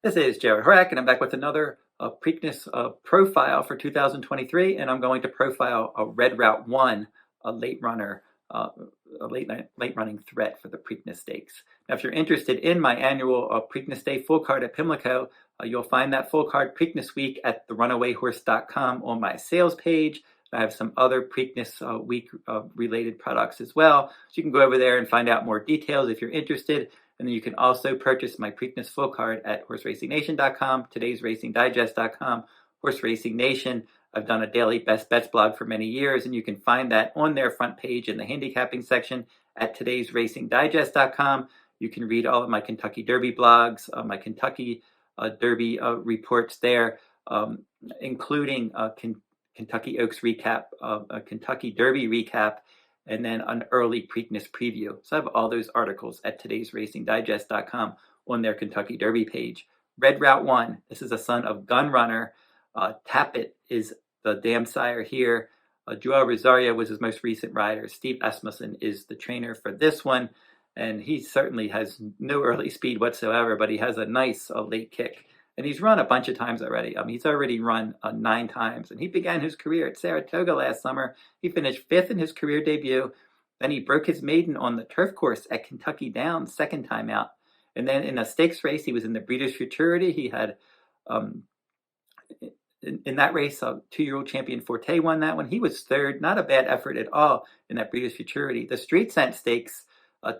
This is Jarrod Horak, and I'm back with another Preakness profile for 2023, and I'm going to profile a Red Route 1, a late runner, a late running threat for the Preakness Stakes. Now, if you're interested in my annual Preakness Day full card at Pimlico, you'll find that full card Preakness Week at the runawayhorse.com on my sales page. I have some other Preakness Week related products as well, so you can go over there and find out more details if you're interested. And then you can also purchase my Preakness full card at horseracing.nation.com, todaysracingdigest.com, Horse Racing Nation. I've done a daily best bets blog for many years, and you can find that on their front page in the handicapping section at todaysracingdigest.com. You can read all of my Kentucky Derby blogs, my Kentucky Derby reports there, including Kentucky Oaks recap, a Kentucky Derby recap, and then an early Preakness preview. So I have all those articles at todaysracingdigest.com on their Kentucky Derby page. Red Route 1, this is a son of Gun Runner. Tapit is the dam sire here. Joao Rosario was his most recent rider. Steve Asmussen is the trainer for this one. And he certainly has no early speed whatsoever, but he has a nice late kick. And he's run a bunch of times already. He's already run 9 times. And he began his career at Saratoga last summer. He finished 5th in his career debut. Then he broke his maiden on the turf course at Kentucky Downs, second time out. And then in a stakes race, he was in the Breeders' Futurity. He had, in that race, a 2-year-old champion Forte won that one. He was 3rd. Not a bad effort at all in that Breeders' Futurity. The Street Scent Stakes,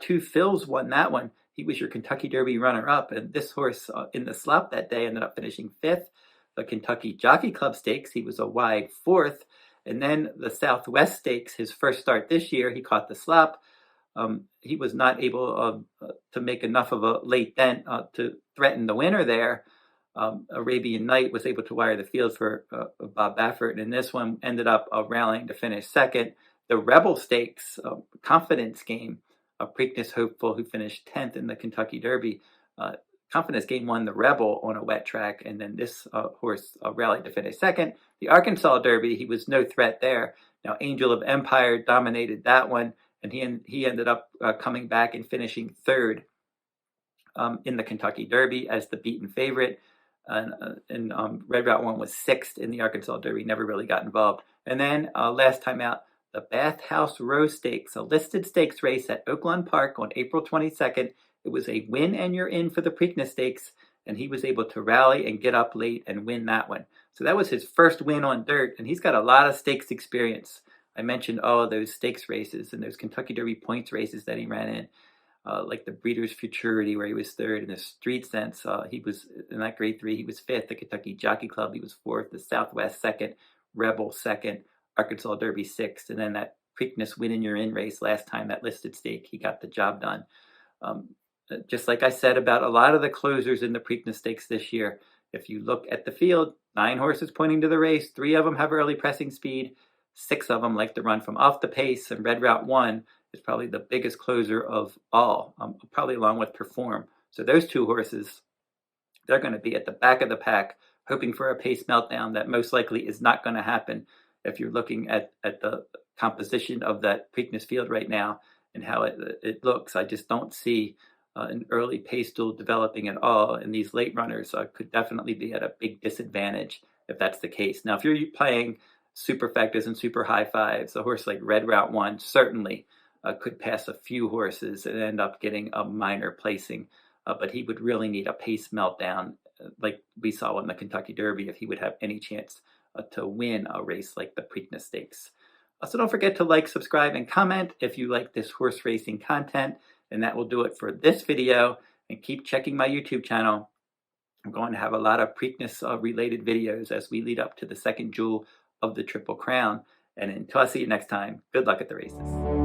2 Phils won that one. He was your Kentucky Derby runner-up, and this horse in the slop that day ended up finishing 5th. The Kentucky Jockey Club Stakes, he was a wide 4th. And then the Southwest Stakes, his first start this year, he caught the slop. He was not able to make enough of a late dent to threaten the winner there. Arabian Night was able to wire the field for Bob Baffert, and this one ended up rallying to finish 2nd. The Rebel Stakes, confidence game, a Preakness hopeful who finished 10th in the Kentucky Derby. Confidence Game won the Rebel on a wet track, and then this horse rallied to finish 2nd. The Arkansas Derby, he was no threat there. Now, Angel of Empire dominated that one, and he ended up coming back and finishing 3rd in the Kentucky Derby as the beaten favorite. And Red Route 1 was 6th in the Arkansas Derby, never really got involved. And then last time out, the Bathhouse Row Stakes, a listed stakes race at Oaklawn Park on April 22nd. It was a win and you're in for the Preakness Stakes, and he was able to rally and get up late and win that one. So that was his first win on dirt, and he's got a lot of stakes experience. I mentioned all of those stakes races and those Kentucky Derby points races that he ran in, like the Breeders' Futurity where he was 3rd, and the Street Sense, he was in that grade 3, he was 5th. The Kentucky Jockey Club, he was 4th. The Southwest 2nd, Rebel 2nd, Arkansas Derby 6th, and then that Preakness win and you're in race last time, that listed stake, he got the job done. Just like I said about a lot of the closers in the Preakness Stakes this year, if you look at the field, 9 horses pointing to the race, 3 of them have early pressing speed, 6 of them like to run from off the pace, and Red Route 1 is probably the biggest closer of all, probably along with Perform. So those 2 horses, they're going to be at the back of the pack, hoping for a pace meltdown that most likely is not going to happen. If you're looking at the composition of that Preakness field right now and how it looks, I just don't see an early pace duel developing at all. And these late runners could definitely be at a big disadvantage if that's the case. Now, if you're playing superfectas and super high fives, a horse like Red Route 1 certainly could pass a few horses and end up getting a minor placing. But he would really need a pace meltdown like we saw in the Kentucky Derby if he would have any chance to win a race like the Preakness Stakes. So don't forget to like, subscribe, and comment if you like this horse racing content. And that will do it for this video. And keep checking my YouTube channel. I'm going to have a lot of Preakness related videos as we lead up to the second jewel of the Triple Crown. And until I see you next time, good luck at the races.